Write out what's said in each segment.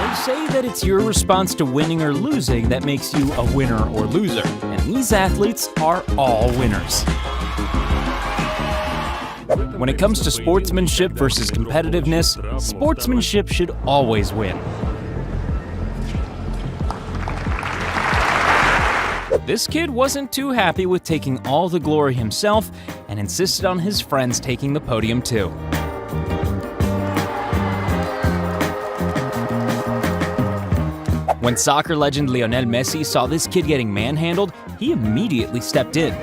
They say that it's your response to winning or losing that makes you a winner or loser, and these athletes are all winners. When it comes to sportsmanship versus competitiveness, sportsmanship should always win. This kid wasn't too happy with taking all the glory himself and insisted on his friends taking the podium too. When soccer legend Lionel Messi saw this kid getting manhandled, he immediately stepped in.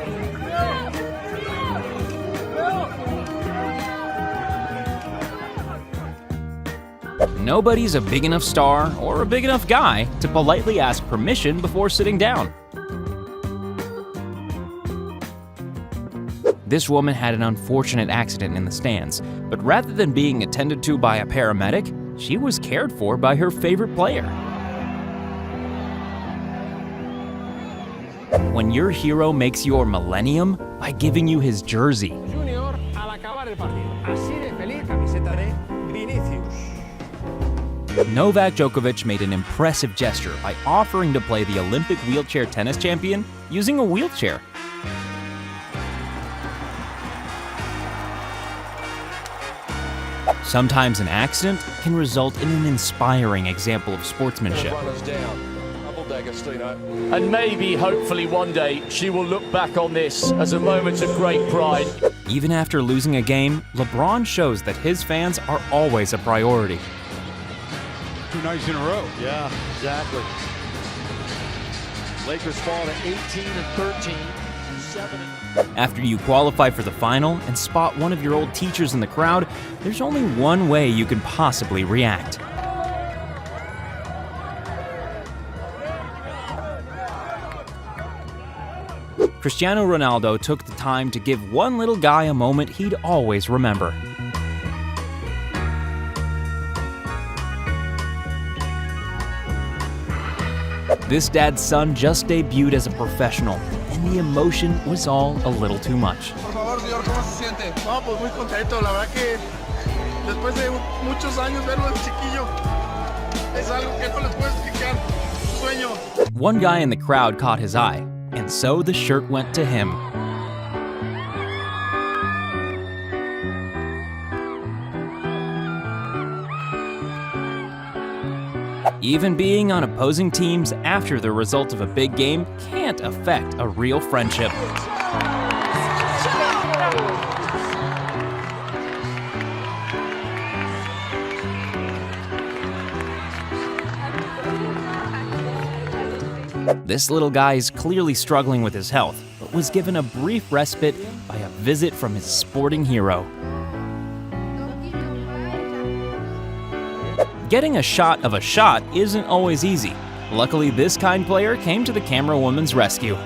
Nobody's a big enough star or a big enough guy to politely ask permission before sitting down. This woman had an unfortunate accident in the stands, but rather than being attended to by a paramedic, she was cared for by her favorite player. When your hero makes your millennium by giving you his jersey. Novak Djokovic made an impressive gesture by offering to play the Olympic wheelchair tennis champion using a wheelchair. Sometimes an accident can result in an inspiring example of sportsmanship. And maybe, hopefully one day, she will look back on this as a moment of great pride. Even after losing a game, LeBron shows that his fans are always a priority. 2 nights in a row. Yeah, exactly. Lakers fall to 18-13, 7. After you qualify for the final and spot one of your old teachers in the crowd, there's only one way you can possibly react. Cristiano Ronaldo took the time to give one little guy a moment he'd always remember. This dad's son just debuted as a professional, and the emotion was all a little too much. Por favor, señor, ¿cómo se siente? No, pues muy contento. La verdad que después de muchos años verlo de chiquillo, es algo que no les puedo explicar. Sueño. One guy in the crowd caught his eye, and so the shirt went to him. Even being on opposing teams after the result of a big game can't affect a real friendship. This little guy is clearly struggling with his health, but was given a brief respite by a visit from his sporting hero. Getting a shot of a shot isn't always easy. Luckily, this kind player came to the camera woman's rescue.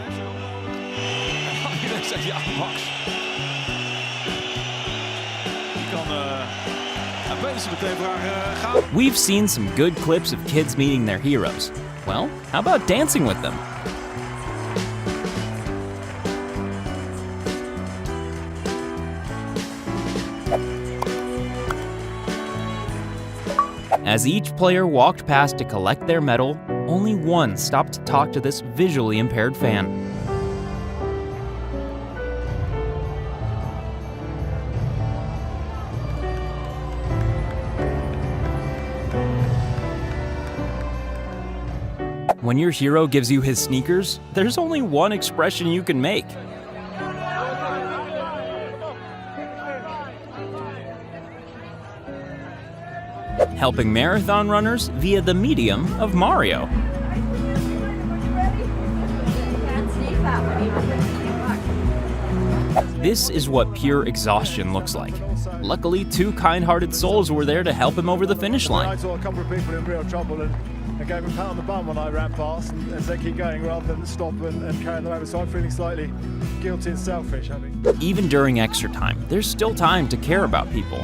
We've seen some good clips of kids meeting their heroes. Well, how about dancing with them? As each player walked past to collect their medal, only one stopped to talk to this visually impaired fan. When your hero gives you his sneakers, there's only one expression you can make. Helping marathon runners via the medium of Mario. This is what pure exhaustion looks like. Luckily, 2 kind-hearted souls were there to help him over the finish line. I saw a couple of people in real trouble and gave them a pat on the bum when I ran past and said keep going rather than stop and carry them over. So I'm feeling slightly guilty and selfish. Even during extra time, there's still time to care about people.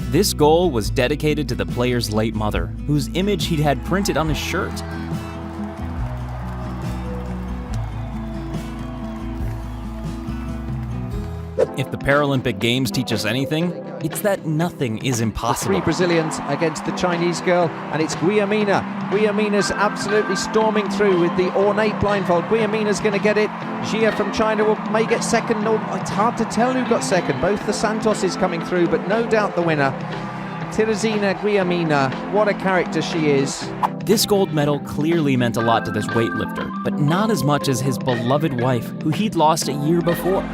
This goal was dedicated to the player's late mother, whose image he'd had printed on his shirt. If the Paralympic Games teach us anything, it's that nothing is impossible. Three Brazilians against the Chinese girl, and it's Guillermina. Guillermina's absolutely storming through with the ornate blindfold. Guillermina's going to get it. Xia from China may get second. No, it's hard to tell who got second. Both the Santoses coming through, but no doubt the winner. Teresina Guillermina, what a character she is. This gold medal clearly meant a lot to this weightlifter, but not as much as his beloved wife, who he'd lost a year before.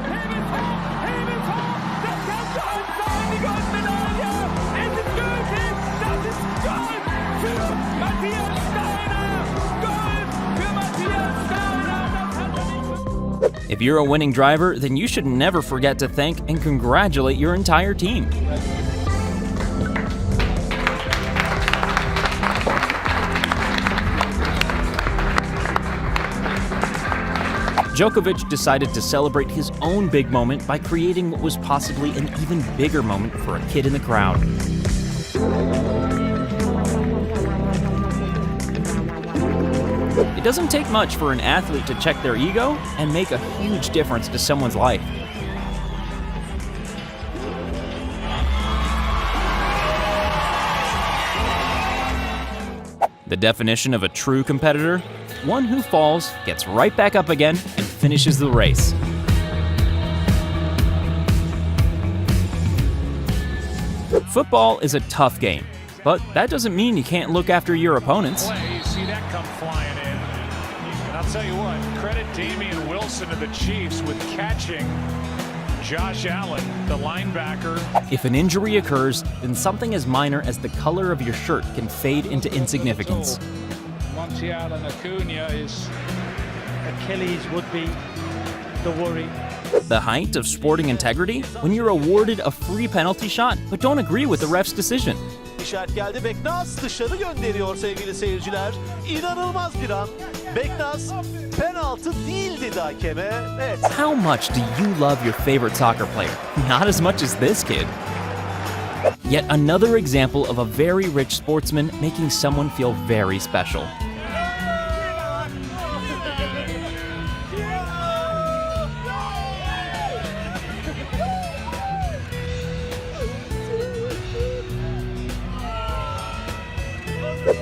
If you're a winning driver, then you should never forget to thank and congratulate your entire team. Djokovic decided to celebrate his own big moment by creating what was possibly an even bigger moment for a kid in the crowd. It doesn't take much for an athlete to check their ego and make a huge difference to someone's life. The definition of a true competitor? One who falls, gets right back up again, and finishes the race. Football is a tough game, but that doesn't mean you can't look after your opponents. You see that come flying in. And I'll tell you what, credit Damian Wilson of the Chiefs with catching Josh Allen, the linebacker. If an injury occurs, then something as minor as the color of your shirt can fade into insignificance. Montiel and Acuna is Achilles would be the worry. The height of sporting integrity? When you're awarded a free penalty shot, but don't agree with the ref's decision. İşaret geldi. Beknaz dışarı gönderiyor sevgili seyirciler. İnanılmaz bir an. Beknaz penaltı değil dedi hakeme. Evet. How much do you love your favorite soccer player? Not as much as this kid. Yet another example of a very rich sportsman making someone feel very special.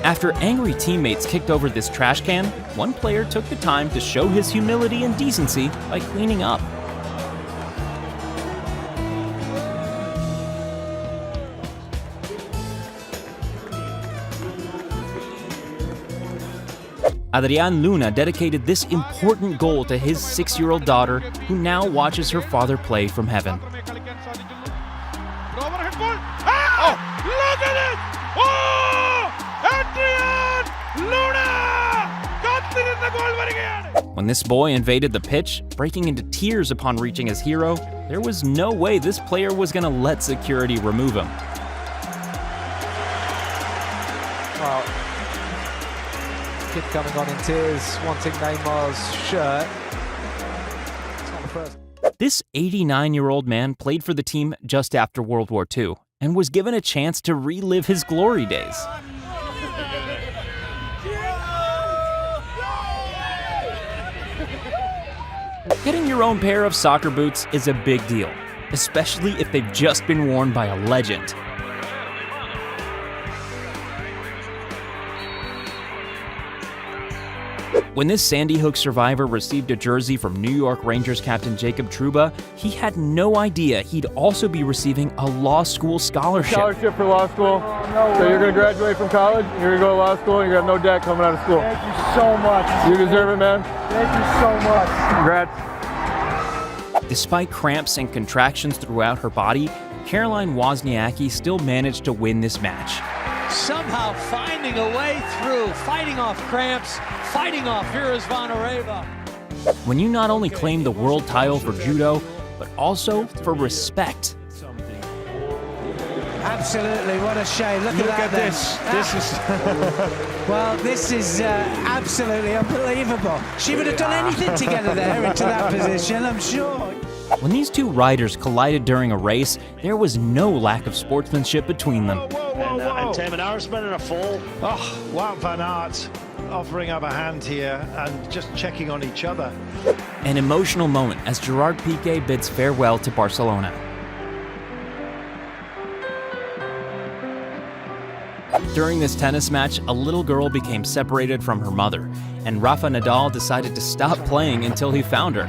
After angry teammates kicked over this trash can, one player took the time to show his humility and decency by cleaning up. Adrián Luna dedicated this important goal to his 6-year-old daughter, who now watches her father play from heaven. Oh, look at it! Oh! Adrián Luna! When this boy invaded the pitch, breaking into tears upon reaching his hero, there was no way this player was going to let security remove him. Well, kid coming on in tears, wanting Neymar's shirt. It's not the first. This 89-year-old man played for the team just after World War II and was given a chance to relive his glory days. Getting your own pair of soccer boots is a big deal, especially if they've just been worn by a legend. When this Sandy Hook survivor received a jersey from New York Rangers captain Jacob Trouba, he had no idea he'd also be receiving a law school scholarship. Scholarship for law school. So you're going to graduate from college, you're going to go to law school, and you're going to have no debt coming out of school. Thank you so much. You deserve it, man. Thank you so much. Congrats. Despite cramps and contractions throughout her body, Caroline Wozniacki still managed to win this match. Somehow finding a way through, fighting off cramps, fighting off Firas Vanareva. When you not only claim the world title for judo, but also for respect. Absolutely, what a shame. Look at this. This is... Well, this is absolutely unbelievable. She would have done anything to get her there into that position, I'm sure. When these two riders collided during a race, there was no lack of sportsmanship between them. And Tim and Arisman in a fall. Oh, Wout van Aert offering up a hand here and just checking on each other. An emotional moment as Gerard Piqué bids farewell to Barcelona. During this tennis match, a little girl became separated from her mother, and Rafa Nadal decided to stop playing until he found her.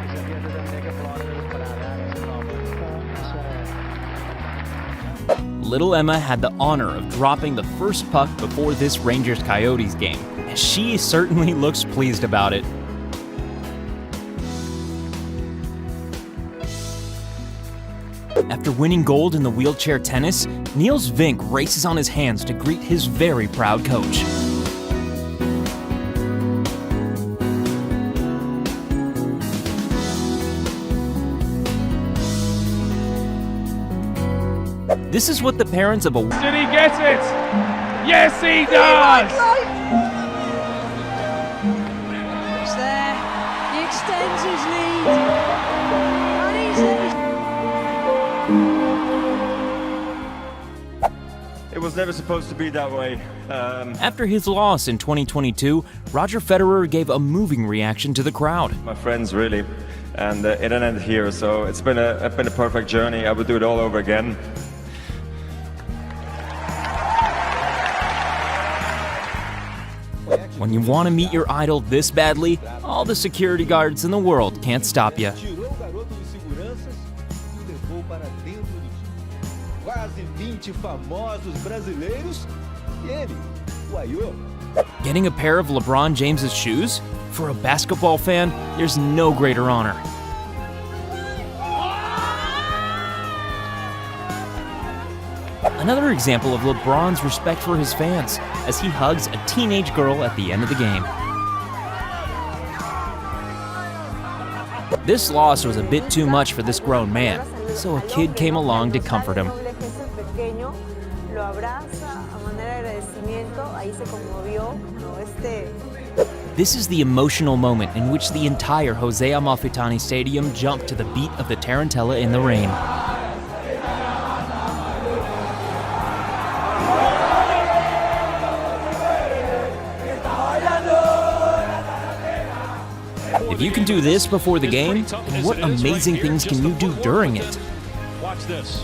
Little Emma had the honor of dropping the first puck before this Rangers-Coyotes game, and she certainly looks pleased about it. After winning gold in the wheelchair tennis, Niels Vink races on his hands to greet his very proud coach. This is what the parents of a... Did he get it? Yes, he does! It's there. He extends his lead. It was never supposed to be that way. After his loss in 2022, Roger Federer gave a moving reaction to the crowd. My friends, really, and it didn't end here. So it's been a perfect journey. I would do it all over again. When you want to meet your idol this badly, all the security guards in the world can't stop you. Getting a pair of LeBron James's shoes? For a basketball fan, there's no greater honor. Another example of LeBron's respect for his fans, as he hugs a teenage girl at the end of the game. This loss was a bit too much for this grown man, so a kid came along to comfort him. This is the emotional moment in which the entire Jose Amalfitani Stadium jumped to the beat of the Tarantella in the Rain. If you can do this before the game, then what amazing things can you do during it? Watch this.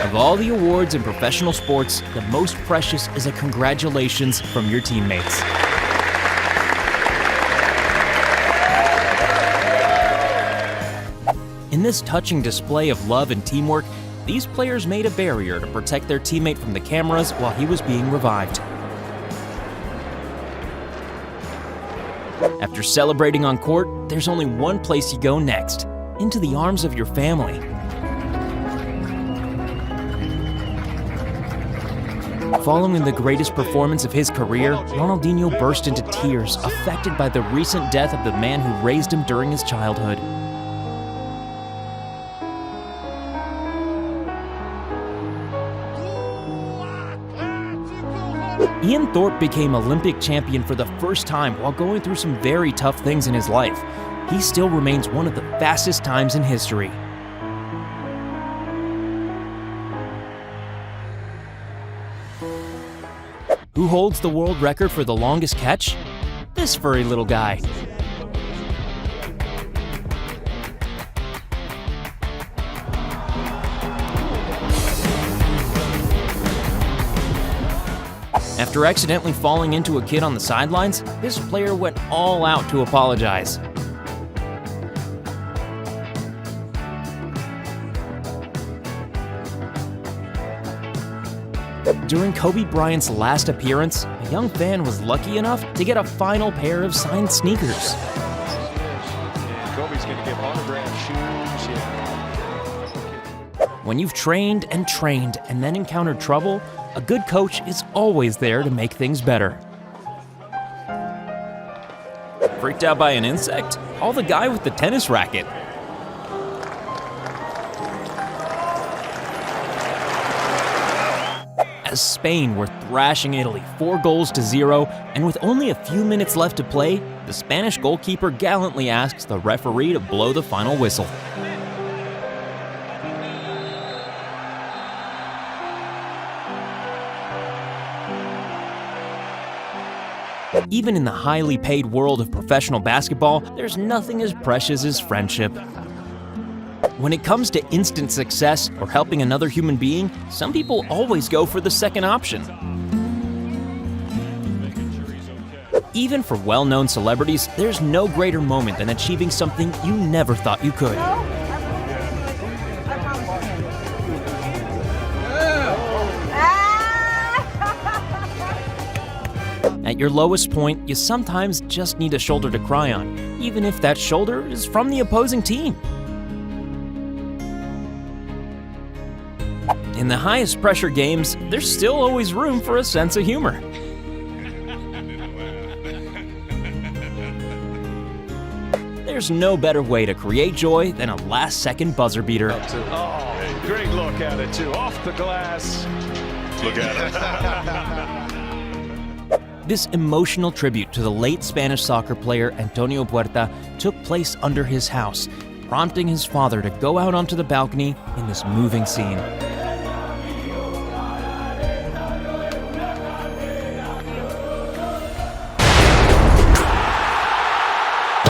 Of all the awards in professional sports, the most precious is a congratulations from your teammates. In this touching display of love and teamwork, these players made a barrier to protect their teammate from the cameras while he was being revived. After celebrating on court, there's only one place you go next: into the arms of your family. Following the greatest performance of his career, Ronaldinho burst into tears, affected by the recent death of the man who raised him during his childhood. Ian Thorpe became Olympic champion for the first time while going through some very tough things in his life. He still remains one of the fastest times in history. Who holds the world record for the longest catch? This furry little guy. After accidentally falling into a kid on the sidelines, this player went all out to apologize. During Kobe Bryant's last appearance, a young fan was lucky enough to get a final pair of signed sneakers. Kobe's going to give autographed shoes. When you've trained and trained and then encountered trouble, a good coach is always there to make things better. Freaked out by an insect? Call the guy with the tennis racket. As Spain were thrashing Italy 4-0, and with only a few minutes left to play, the Spanish goalkeeper gallantly asks the referee to blow the final whistle. Even in the highly paid world of professional basketball, there's nothing as precious as friendship. When it comes to instant success or helping another human being, some people always go for the second option. Even for well-known celebrities, there's no greater moment than achieving something you never thought you could. At your lowest point, you sometimes just need a shoulder to cry on, even if that shoulder is from the opposing team. In the highest pressure games, there's still always room for a sense of humor. There's no better way to create joy than a last-second buzzer beater. Oh, great look at it, too. Off the glass. Look at it. This emotional tribute to the late Spanish soccer player Antonio Puerta took place under his house, prompting his father to go out onto the balcony in this moving scene.